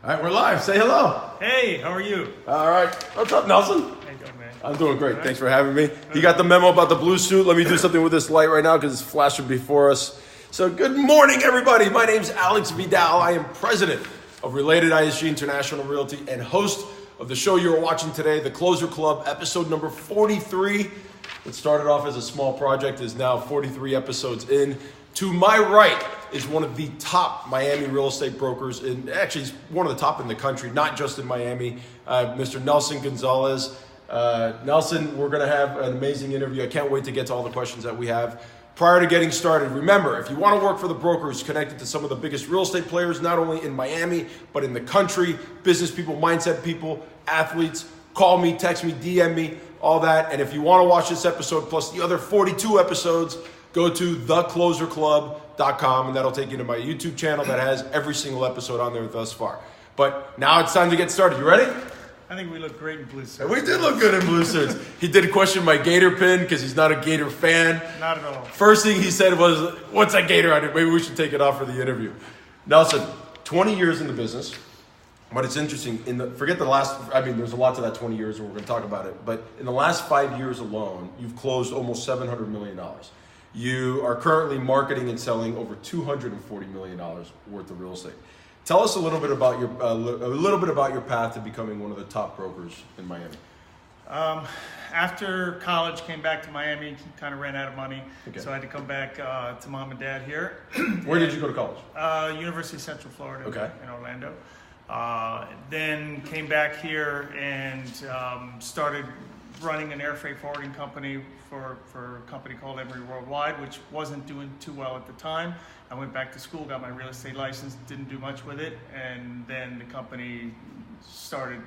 All right, we're live. Say hello. Hey, how are you? All right. What's up, Nelson? How you doing, man? I'm doing great. Thanks for having me. You got the memo about the blue suit. Let me do something with this light right now because it's flashing before us. So good morning, everybody. My name's Alex Vidal. I am president of Related ISG International Realty and host of the show you're watching today, The Closer Club, episode number 43. What started off as a small project is now 43 episodes in. To my right is one of the top Miami real estate brokers, and actually he's one of the top in the country, not just in Miami, Mr. Nelson Gonzalez. Nelson, we're going to have an amazing interview. I can't wait to get to all the questions that we have. Prior to getting started, remember, if you want to work for the brokers connected to some of the biggest real estate players, not only in Miami, but in the country, business people, mindset people, athletes, call me, text me, DM me, all that. And if you want to watch this episode plus the other 42 episodes, go to thecloserclub.com and that'll take you to my YouTube channel that has every single episode on there thus far. But now it's time to get started. You ready? I think we look great in blue suits. We did look good in blue suits. He did question my Gator pin because he's not a Gator fan. Not at all. First thing he said was, what's that Gator on it? Maybe we should take it off for the interview. Nelson, 20 years in the business. But it's interesting, there's a lot to that 20 years and we're going to talk about it. But in the last 5 years alone, you've closed almost $700 million. You are currently marketing and selling over $240 million worth of real estate. Tell us a little bit about your path to becoming one of the top brokers in Miami. After college, came back to Miami, kind of ran out of money, Okay. so I had to come back to mom and dad here. Where did you go to college? University of Central Florida Okay. in Orlando. Then came back here and started running an air freight forwarding company for a company called Emery Worldwide, which wasn't doing too well at the time. I went back to school, got my real estate license, didn't do much with it, and then the company started,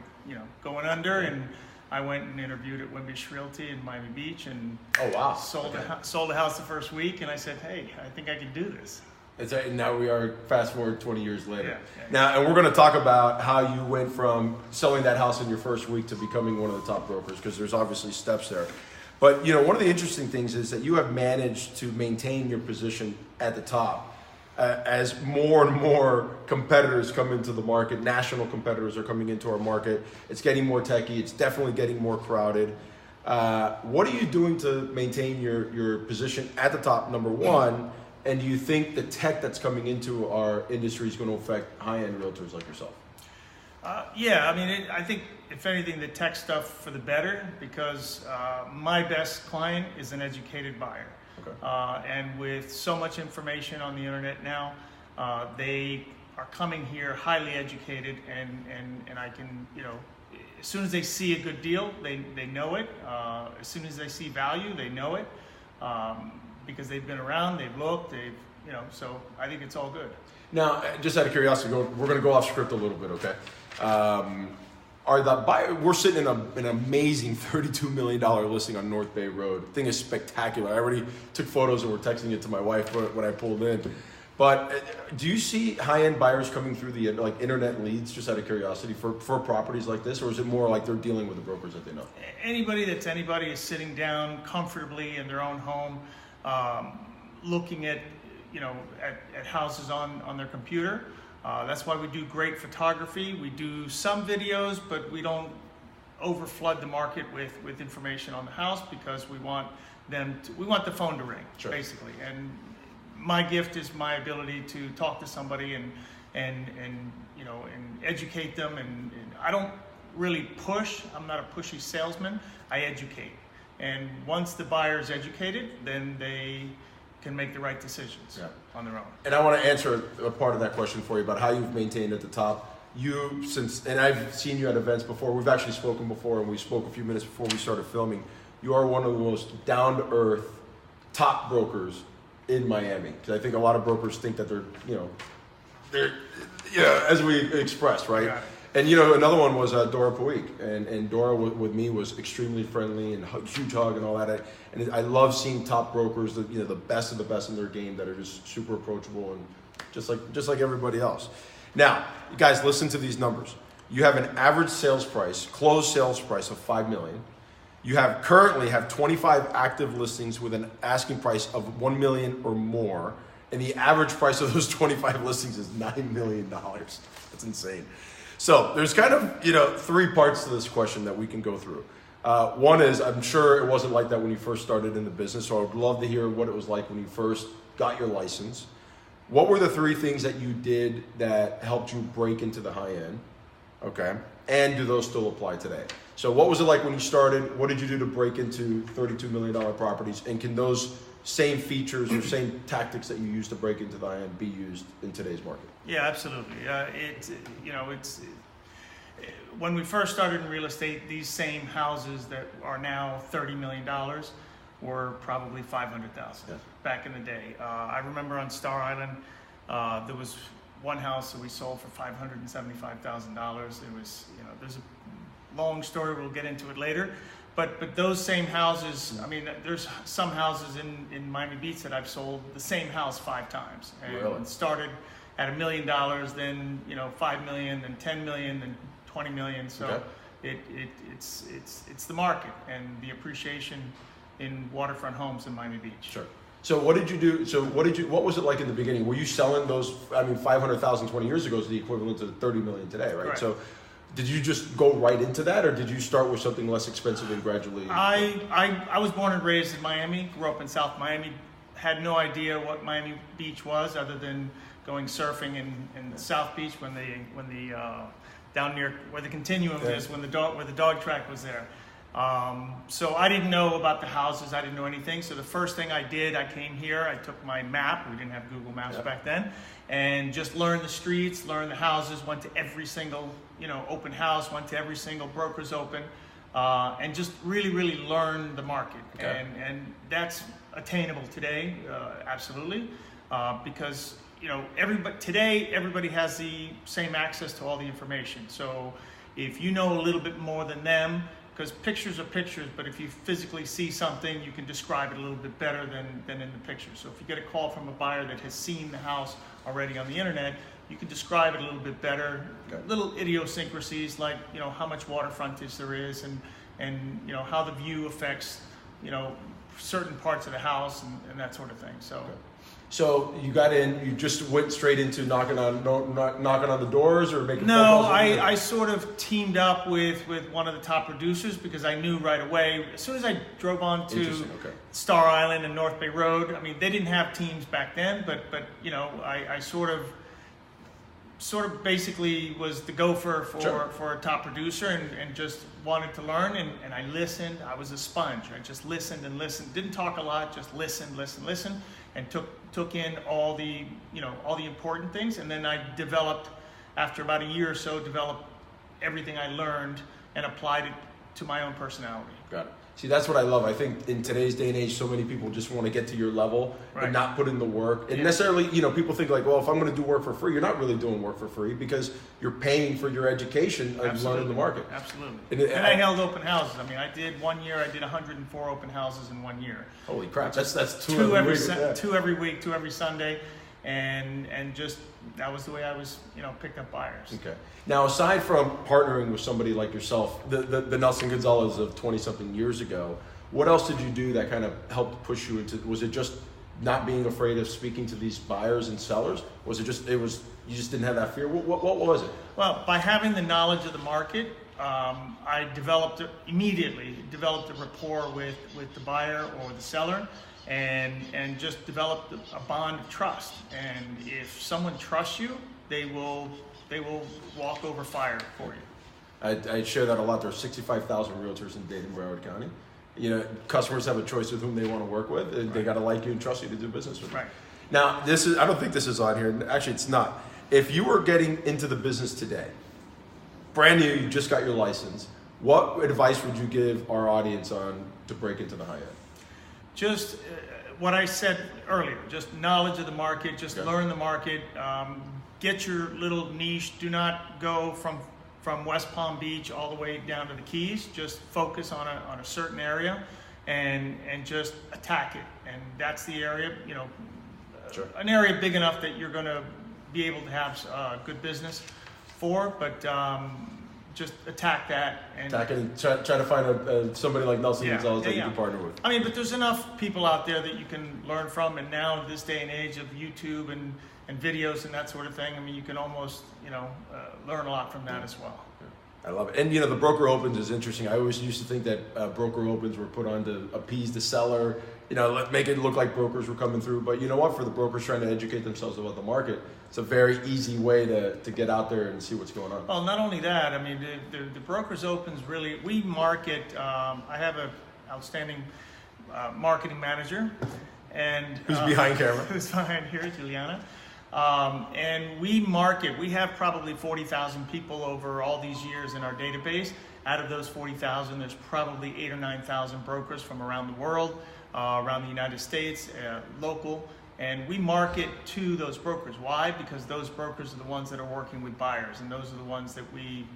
going under, and I went and interviewed at Wimbish Realty in Miami Beach, and Oh, wow. sold the house the first week, and I said, hey, I think I can do this. And now we are fast forward 20 years later. Yeah. Now, and we're going to talk about how you went from selling that house in your first week to becoming one of the top brokers, because there's obviously steps there. But, one of the interesting things is that you have managed to maintain your position at the top as more and more competitors come into the market. National competitors are coming into our market. It's getting more techy. It's definitely getting more crowded. What are you doing to maintain your position at the top, number one? And do you think the tech that's coming into our industry is going to affect high-end realtors like yourself? I think if anything, the tech stuff for the better, because my best client is an educated buyer. Okay. And with so much information on the internet now, they are coming here highly educated, and I can, as soon as they see a good deal, they know it. As soon as they see value, they know it. Because they've been around, they've looked, so I think it's all good. Now, just out of curiosity, we're going to go off script a little bit, okay? We're sitting in an amazing $32 million listing on North Bay Road. The thing is spectacular. I already took photos and we're texting it to my wife when I pulled in. But do you see high-end buyers coming through the internet leads, just out of curiosity, for properties like this? Or is it more like they're dealing with the brokers that they know? Anybody is sitting down comfortably in their own home, looking at houses on their computer. That's why we do great photography. We do some videos, but we don't overflood the market with information on the house, because we want the phone to ring, Sure. Basically. And my gift is my ability to talk to somebody and educate them. And I don't really push. I'm not a pushy salesman. I educate. And once the buyer's educated, then they can make the right decisions on their own. And I want to answer a part of that question for you about how you've maintained at the top. And I've seen you at events before. We've actually spoken before, and we spoke a few minutes before we started filming. You are one of the most down-to-earth top brokers in Miami. Because I think a lot of brokers think that they're as we expressed, right? Yeah. And another one was Dora Puig, and Dora with me was extremely friendly and huge hug and all that. And I love seeing top brokers, the best of the best in their game, that are just super approachable and just like everybody else. Now, you guys, listen to these numbers. You have an average closed sales price of $5 million. You currently have 25 active listings with an asking price of $1 million or more. and the average price of those 25 listings is $9 million. That's insane. So there's kind of, three parts to this question that we can go through. One is, I'm sure it wasn't like that when you first started in the business, so I would love to hear what it was like when you first got your license. What were the three things that you did that helped you break into the high end? Okay. And do those still apply today? So what was it like when you started? What did you do to break into $32 million properties? And can those same features or same tactics that you used to break into the high end be used in today's market? Yeah, absolutely. When we first started in real estate, these same houses that are now $30 million were probably 500,000 back in the day. I remember on Star Island, there was one house that we sold for $575,000. It was, there's a long story. We'll get into it later. But those same houses, I mean, there's some houses in Miami Beach that I've sold the same house 5 times. And really? Started at $1 million, then 5 million, then 10 million, then 20 million. So it's the market and the appreciation in waterfront homes in Miami Beach. Sure. So what did you do? What was it like in the beginning? Were you selling those? I mean, 500,000 20 years ago is the equivalent to 30 million today, right? Correct. So did you just go right into that, or did you start with something less expensive and gradually? I was born and raised in Miami, grew up in South Miami, had no idea what Miami Beach was other than going surfing in South Beach when the down near where the Continuum is, where the dog track was there. So I didn't know about the houses. I didn't know anything. So the first thing I did, I came here, I took my map. We didn't have Google Maps back then. And just learned the streets, learned the houses, went to every single, open house, went to every single broker's open, and just really, really learned the market. Okay. And that's attainable today, absolutely, because everybody has the same access to all the information. So if you know a little bit more than them, because pictures are pictures, but if you physically see something, you can describe it a little bit better than in the picture. So if you get a call from a buyer that has seen the house already on the internet, you can describe it a little bit better. Okay. Little idiosyncrasies like how much water frontage there is and how the view affects certain parts of the house and that sort of thing. So. Okay. So you got in, you just went straight into knocking on the doors or making phone calls? No, I sort of teamed up with one of the top producers because I knew right away, as soon as I drove on to Star Island and North Bay Road, I mean, they didn't have teams back then, but I sort of basically was the gopher for a top producer and just wanted to learn and I listened. I was a sponge. I just listened and listened. Didn't talk a lot, just listened, and took in all the important things, and then I developed, after about a year or so, everything I learned and applied it to my own personality. Got it. See, that's what I love. I think in today's day and age, so many people just want to get to your level and not put in the work. And necessarily, people think like, well, if I'm going to do work for free, you're not really doing work for free because you're paying for your education of learning the market. Absolutely. And I held open houses. I mean, I did 104 open houses in 1 year. Holy crap! That's two every week, 2 every Sunday, and just that was the way I was, picked up buyers. Okay. Now, aside from partnering with somebody like yourself, the Nelson Gonzalez of 20-something years ago, what else did you do that kind of helped push you into? Was it just not being afraid of speaking to these buyers and sellers? Was it just you just didn't have that fear? What was it? Well, by having the knowledge of the market, I immediately developed a rapport with the buyer or the seller. And just developed a bond of trust. And if someone trusts you, they will walk over fire for you. I share that a lot. There's 65,000 realtors in Dade and Broward County. Customers have a choice with whom they want to work with, and they got to like you and trust you to do business with. Right. Now, I don't think this is on here. Actually, it's not. If you were getting into the business today, brand new, you just got your license, what advice would you give our audience on to break into the high end? Just what I said earlier, just knowledge of the market, just learn the market, get your little niche. Do not go from West Palm Beach all the way down to the Keys. Just focus on a certain area and just attack it. And that's the area, an area big enough that you're going to be able to have good business for. But just attack that and try to find somebody like Nelson Gonzalez that you can partner with. I mean, but there's enough people out there that you can learn from, and now this day and age of YouTube and videos and that sort of thing, I mean, you can almost learn a lot from that as well. I love it. And the Broker Opens is interesting. I always used to think that Broker Opens were put on to appease the seller, make it look like brokers were coming through. But you know what? For the brokers trying to educate themselves about the market, it's a very easy way to get out there and see what's going on. Well, not only that, I mean, the Brokers Opens really, we market, I have an outstanding marketing manager. And who's behind camera? Who's behind here, Juliana. And we market, we have probably 40,000 people over all these years in our database. Out of those 40,000, there's probably 8,000 or 9,000 brokers from around the world, around the United States, local. And we market to those brokers. Why? Because those brokers are the ones that are working with buyers. And those are the ones that we,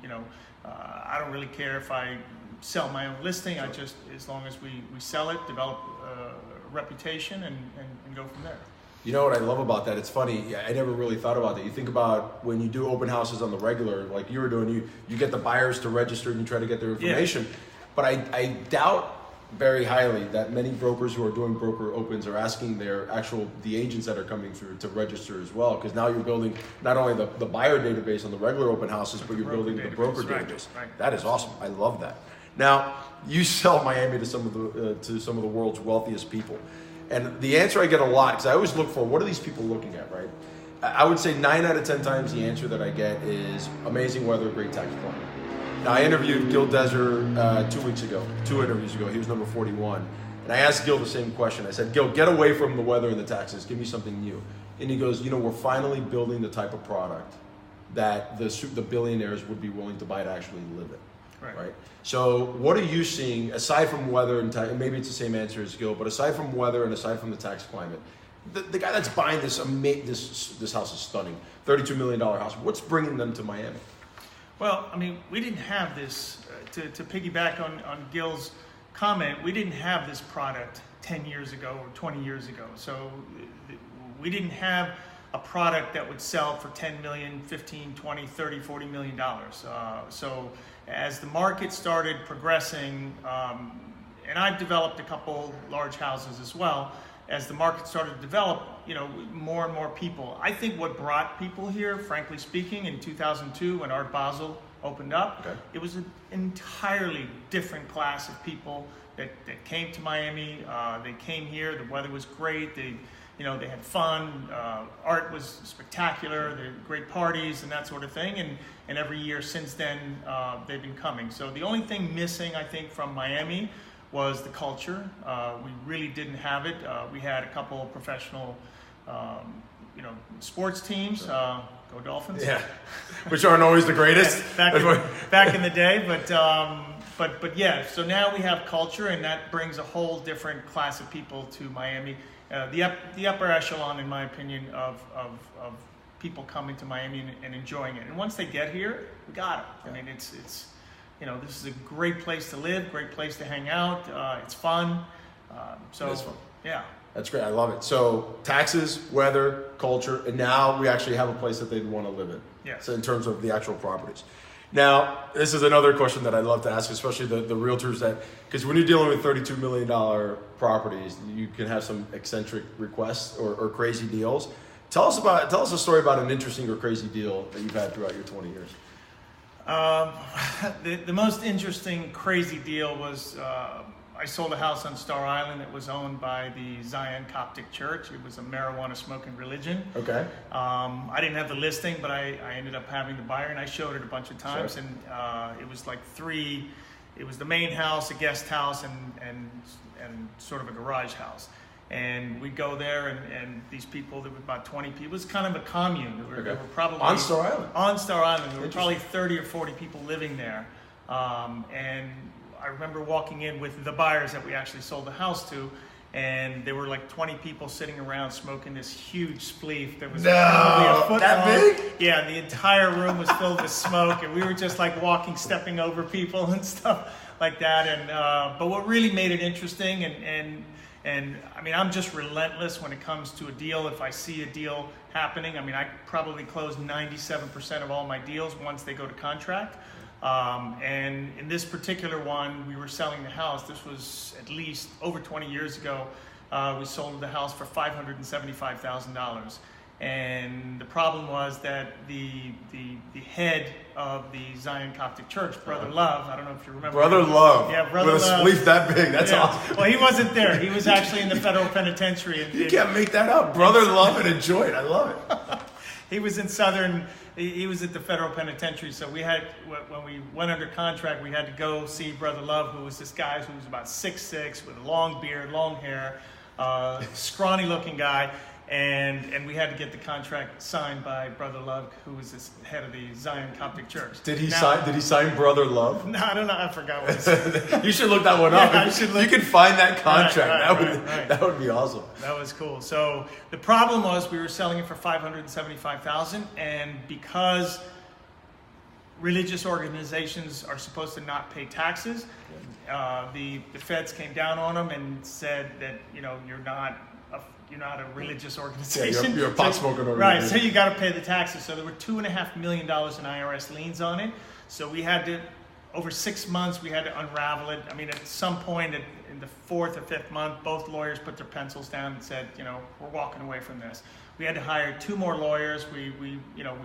I don't really care if I sell my own listing. I just, as long as we sell it, develop a reputation and go from there. You know what I love about that? It's funny. I never really thought about that. You think about when you do open houses on the regular, like you were doing, you get the buyers to register and you try to get their information. Yeah. But I doubt very highly that many brokers who are doing broker opens are asking the agents that are coming through to register as well. Because now you're building not only the buyer database on the regular open houses, but you're building the broker database. Right. That is awesome. I love that. Now, you sell Miami to some of the world's wealthiest people. And the answer I get a lot, because I always look for, what are these people looking at, right? I would say 9 out of 10 times the answer that I get is amazing weather, great tax plan. Now, I interviewed Gil Deser 2 interviews ago. He was number 41. And I asked Gil the same question. I said, Gil, get away from the weather and the taxes. Give me something new. And he goes, we're finally building the type of product that the billionaires would be willing to buy to actually live it. Right. So what are you seeing, aside from weather and tax, maybe it's the same answer as Gil, but aside from weather and aside from the tax climate, the guy that's buying this house is stunning, $32 million house. What's bringing them to Miami? Well, I mean, we didn't have this, to piggyback on Gil's comment, we didn't have this product 10 years ago or 20 years ago. So we didn't have a product that would sell for 10 million, 15, 20, 30, 40 million dollars. So as the market started progressing, and I've developed a couple large houses as well, as the market started to develop, more and more people. I think what brought people here, frankly speaking, in 2002 when Art Basel opened up, it was an entirely different class of people that came to Miami. They came here, the weather was great, they had fun, art was spectacular, they had great parties and that sort of thing, and every year since then they've been coming. So the only thing missing, I think, from Miami was the culture. We really didn't have it. We had a couple of professional sports teams, go Dolphins. Yeah, which aren't always the greatest. Back in the day, but yeah, so now we have culture, and that brings a whole different class of people to Miami. The upper echelon, in my opinion, of people coming to Miami and enjoying it. And once they get here, we got it. I mean, it's this is a great place to live, great place to hang out. It's fun. It is fun. Yeah. That's great. I love it. So taxes, weather, culture, and now we actually have a place that they'd want to live in. Yeah. So in terms of the actual properties. Now, this is another question that I love to ask, especially the realtors because when you're dealing with $32 million properties, you can have some eccentric requests or crazy deals. Tell us a story about an interesting or crazy deal that you've had throughout your 20 years. The most interesting, crazy deal was I sold a house on Star Island that was owned by the Zion Coptic Church. It was a marijuana smoking religion. Okay. I didn't have the listing, but I ended up having the buyer, and I showed it a bunch of times. Sure. And it was like it was the main house, a guest house, and sort of a garage house. And we'd go there, and these people, there were about 20 people. It was kind of a commune. There were probably on Star Island. On Star Island, there were probably 30 or 40 people living there. And I remember walking in with the buyers that we actually sold the house to, and there were like 20 people sitting around smoking this huge spleef that was probably a foot that long. Big? Yeah, the entire room was filled with smoke, and we were just like stepping over people and stuff like that. And but what really made it interesting, and I mean, I'm just relentless when it comes to a deal. If I see a deal happening, I mean, I probably close 97% of all my deals once they go to contract. And in this particular one, we were selling the house. This was at least over 20 years ago. We sold the house for $575,000. And the problem was that the head of the Zion Coptic Church, Brother Love, I don't know if you remember. Brother Love. Yeah, Brother With a Love. spleef that big. That's awesome. Well, he wasn't there. He was actually in the federal penitentiary. You can't make that up. Brother Love and enjoy it. I love it. He was in he was at the federal penitentiary. So we had, when we went under contract, we had to go see Brother Love, who was this guy who was about 6'6", with a long beard, long hair, scrawny looking guy. And we had to get the contract signed by Brother Love, who was the head of the Zion Coptic Church. Did he sign Brother Love? No, I don't know. I forgot what he said. You should look that one up. I should look. You can find that contract. Right. That would be awesome. That was cool. So the problem was we were selling it for $575,000, and because religious organizations are supposed to not pay taxes, the feds came down on them and said that you're not a religious organization. Yeah, you're a pot-smoking organization. Right, so you got to pay the taxes. So there were $2.5 million in IRS liens on it. So we had to, over 6 months, we had to unravel it. I mean, at some point in the 4th or 5th month, both lawyers put their pencils down and said, we're walking away from this. We had to hire 2 more lawyers. We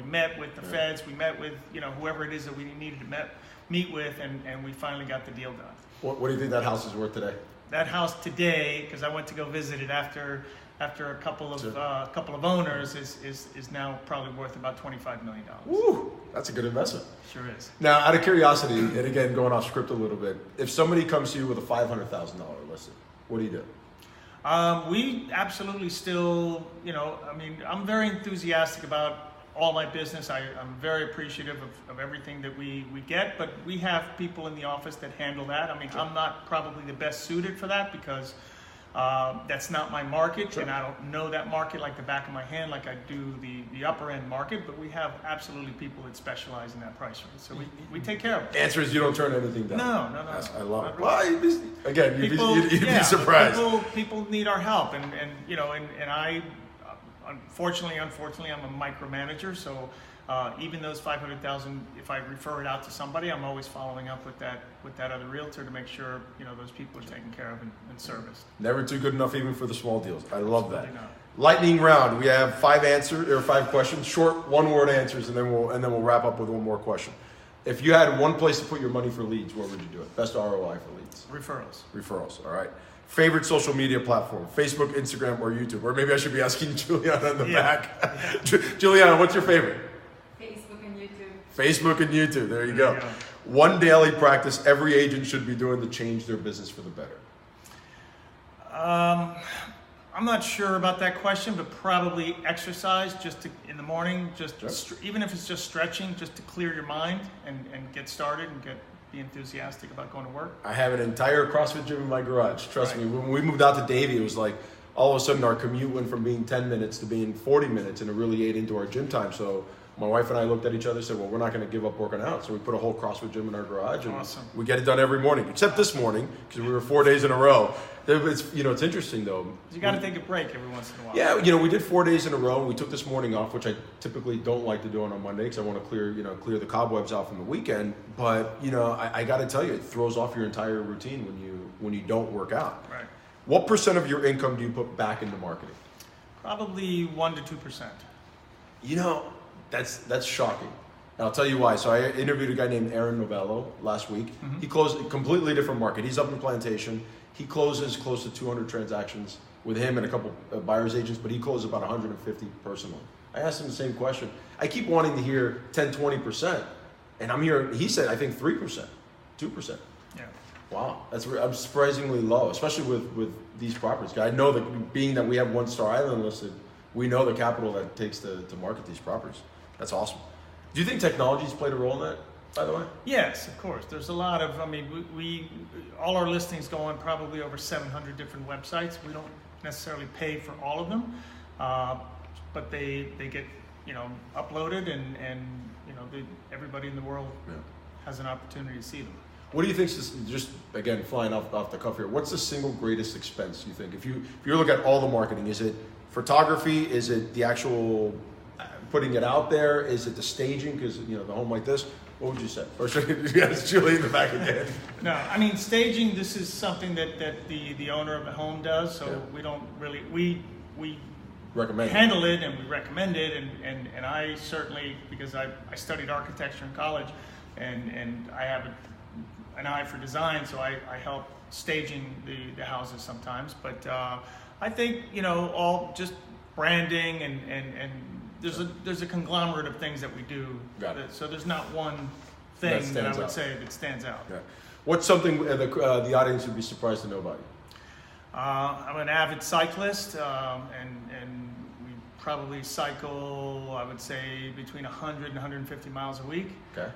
met with the feds. We met with whoever it is that we needed to meet with, and we finally got the deal done. What do you think that house is worth today? That house today, because I went to go visit it after a couple of owners, is now probably worth about $25 million. Woo, that's a good investment. Sure is. Now, out of curiosity, and again going off script a little bit, if somebody comes to you with a $500,000 listed, what do you do? We absolutely still, I'm very enthusiastic about all my business. I'm very appreciative of everything that we get, but we have people in the office that handle that. I mean, I'm not probably the best suited for that because that's not my market, and I don't know that market like the back of my hand like I do the upper end market, but we have absolutely people that specialize in that price range. So we take care of it. Answer is you don't turn anything down. No. I love it. Well, you'd be surprised. People need our help, and I, unfortunately, I'm a micromanager, so even those $500,000, if I refer it out to somebody, I'm always following up with that other realtor to make sure those people are taken care of and serviced. Never too good enough even for the small deals. I love that. Not. Lightning round. We have 5 questions, short one-word answers, and then we'll wrap up with one more question. If you had one place to put your money for leads, where would you do it? Best ROI for leads. Referrals. All right. Favorite social media platform: Facebook, Instagram, or YouTube? Or maybe I should be asking Juliana in the back. Yeah. Juliana, what's your favorite? Facebook and YouTube. There you go. One daily practice every agent should be doing to change their business for the better. I'm not sure about that question, but probably exercise in the morning, even if it's just stretching, just to clear your mind and get started and be enthusiastic about going to work. I have an entire CrossFit gym in my garage. Trust me, when we moved out to Davie, it was like all of a sudden our commute went from being 10 minutes to being 40 minutes, and it really ate into our gym time. So my wife and I looked at each other and said, well, we're not going to give up working out. So we put a whole CrossFit gym in our garage, and we get it done every morning, except this morning because we were 4 days in a row. It's interesting though. You got to take a break every once in a while. Yeah, we did 4 days in a row. We took this morning off, which I typically don't like to do on a Monday because I want to clear the cobwebs out from the weekend. But I got to tell you, it throws off your entire routine when you don't work out. Right. What % of your income do you put back into marketing? Probably 1 to 2%. That's shocking. And I'll tell you why. So I interviewed a guy named Aaron Novello last week. Mm-hmm. He closed a completely different market. He's up in Plantation. He closes close to 200 transactions with him and a couple of buyer's agents, but he closed about 150 personally. I asked him the same question. I keep wanting to hear 10, 20%, and I'm hearing, he said, I think 3%, 2%. Yeah. Wow, I'm surprisingly low, especially with these properties. I know that being that we have One Star Island listed, we know the capital that it takes to market these properties. That's awesome. Do you think technology's played a role in that, by the way? Yes, of course. There's a lot of, we all our listings go on probably over 700 different websites. We don't necessarily pay for all of them, but they get, uploaded and everybody in the world has an opportunity to see them. What do you think, just again, flying off the cuff here, what's the single greatest expense you think? If you look at all the marketing, is it photography? Is it the actual putting it out there? Is it the staging? Because, the home like this, what would you say? Or should you ask Julie in the back again? No, I mean, staging, this is something that the owner of the home does, so Yeah. we don't really, we Recommend it. handle it and we recommend it, and I certainly, because I studied architecture in college, and I have an eye for design, so I help staging the houses sometimes, but I think, all just branding and there's a conglomerate of things that we do. Got it. So there's not one thing that I stands would out. say that stands out. Yeah. What's something the audience would be surprised to know about you? I'm an avid cyclist, and we probably cycle, I would say, between 100 and 150 miles a week. Okay.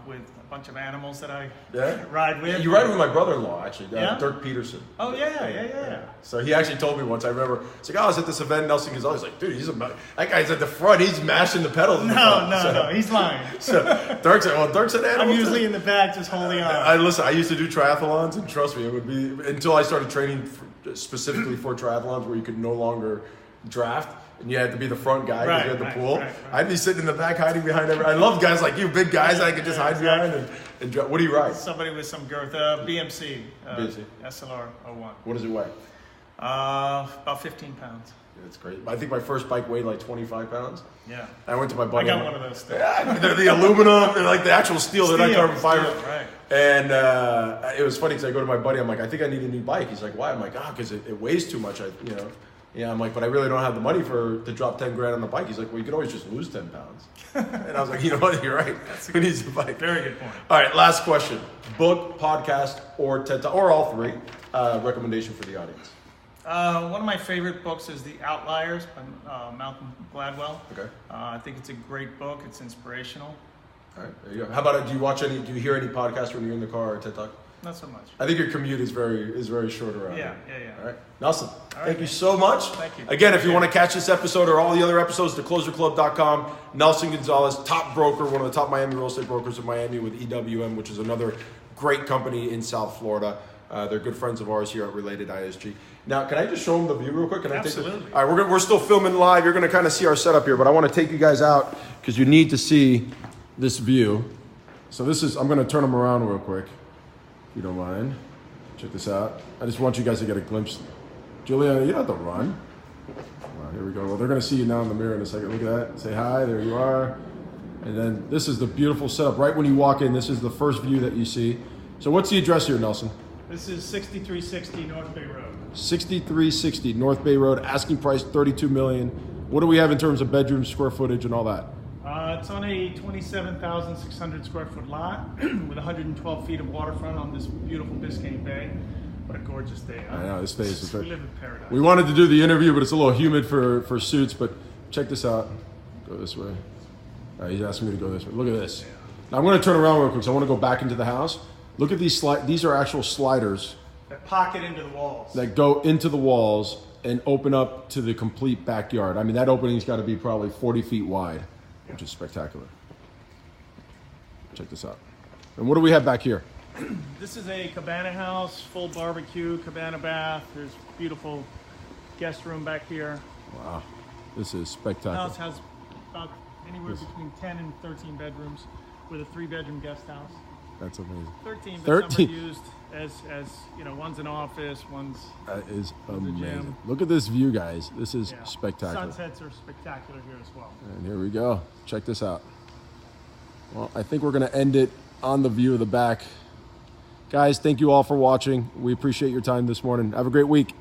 With a bunch of animals that I Yeah? ride with. You ride with my brother-in-law, actually, Yeah? Dirk Peterson. Oh yeah. So he actually told me once, I remember, it's like, I was at this event, Nelson Gonzalez, like, dude, that guy's at the front, he's mashing the pedals. in the front. No, he's lying. So Dirk's an animal. I'm too. usually in the back just holding on. I used to do triathlons, and trust me, it would be until I started training specifically for triathlons, where you could no longer draft, and you had to be the front guy because you had the pool. Right. I'd be sitting in the back, hiding behind everyone. I love guys like you, big guys I could just hide behind and draft. What do you ride? Somebody with some girth. BMC. BMC. SLR 01. What does it weigh? About 15 pounds. It's great. I think my first bike weighed like 25 pounds. Yeah. I went to my I buddy. got one of those things. Yeah, they're the aluminum, they're like the actual steel. They're not carbon fiber. Steel, right. And it was funny because I go to my buddy. I'm like, I think I need a new bike. He's like, why? I'm like, because it weighs too much. Yeah. I'm like, but I really don't have the money to drop 10 grand on a bike. He's like, well, you could always just lose 10 pounds. And I was like, you know what? You're right. Who needs a bike? Very good point. All right, last question: book, podcast, or TED Talk, or all three. Recommendation for the audience. One of my favorite books is The Outliers by Malcolm Gladwell. Okay. I think it's a great book. It's inspirational. All right, there you go. How about do you hear any podcasts when you're in the car or TED Talk? Not so much. I think your commute is very short around. Yeah. All right, Nelson, right, thank you man. so much. Thank you. Again, if you want to catch this episode or all the other episodes, thecloserclub.com. Nelson Gonzalez, top broker, one of the top Miami real estate brokers in Miami with EWM, which is another great company in South Florida. They're good friends of ours here at Related ISG. Now, can I just show them the view real quick? Can Absolutely. All right, we're still filming live. You're going to kind of see our setup here, but I want to take you guys out because you need to see this view. So I'm going to turn them around real quick, if you don't mind. Check this out. I just want you guys to get a glimpse. Julia, you don't have to run. Wow, here we go. Well, they're going to see you now in the mirror in a second. Look at that. Say hi. There you are. And then this is the beautiful setup. Right when you walk in, this is the first view that you see. So what's the address here, Nelson? This is 6360 North Bay Road. 6360 North Bay Road. Asking price $32 million. What do we have in terms of bedroom square footage and all that? It's on a 27,600 square foot lot with 112 feet of waterfront on this beautiful Biscayne Bay. What a gorgeous day. Huh? I know, this space is We great. live in paradise. We wanted to do the interview, but it's a little humid for suits. But check this out. Go this way. All right, he's asking me to go this way. Look at this. Now I'm going to turn around real quick because I want to go back into the house. Look at these These are actual sliders That pocket into the walls. that go into the walls and open up to the complete backyard. I mean, that opening's got to be probably 40 feet wide, which is spectacular. Check this out. And what do we have back here? This is a cabana house, full barbecue, cabana bath. There's beautiful guest room back here. Wow, this is The spectacular. house has about anywhere between 10 and 13 bedrooms with a 3-bedroom guest house. That's amazing. 13, but 13. some are used as one's an office, one's That is There's a amazing. gym. Look at this view, guys. This is yeah. spectacular. Sunsets are spectacular here as well. And here we go. Check this out. Well, I think we're going to end it on the view of the back. Guys, thank you all for watching. We appreciate your time this morning. Have a great week.